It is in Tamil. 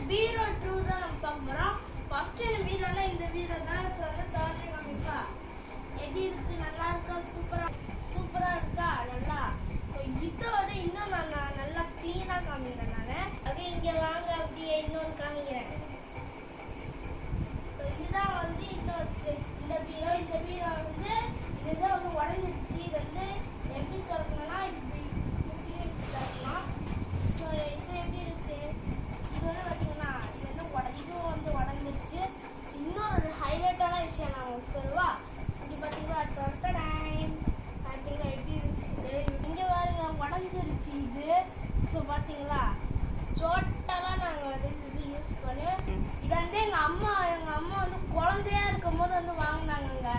பீரோ ட்ரூ தான் நம்ம பார்க்க போறோம். ஃபர்ஸ்ட் இந்த பீரோல இந்த பீரோ தான் வந்து தோர்த்தி காமிப்பா. எப்படி இருக்கு? நல்லா இருக்கா? சூப்பரா இருக்கா? நல்லா. இதை வந்து இன்னும் நான் நல்லா கிளீனா காமிக்கிறேன். நான் அது இங்க வாங்க, அப்படியே இன்னொன்று காமிக்கிறேன். இதுதான் வந்து இன்னொரு இந்த பீரோ வந்து இதுதான் வந்து உடஞ்சிருச்சு. இது வந்து எப்படி திறக்கணும்னா இப்படி திறக்கலாம். ஸோ இது எப்படி இருக்கு? இது வந்து பார்த்தீங்கன்னா இதுவும் வந்து உடஞ்சிருச்சு. இன்னொரு ஹைலைட்டான விஷயம் நான் உங்களுக்கு சொல்லுவா. இங்கே பார்த்தீங்கன்னா பார்த்தீங்களா எப்படி இருக்குது? இங்கே பாருங்க உடஞ்சிருச்சு இது. ஸோ பார்த்தீங்களா டோட்டலாக நாங்கள் வந்து இது யூஸ் பண்ணி இதை வந்து எங்கள் அம்மா வந்து குழந்தையா இருக்கும் போது வந்து வாங்கினாங்க.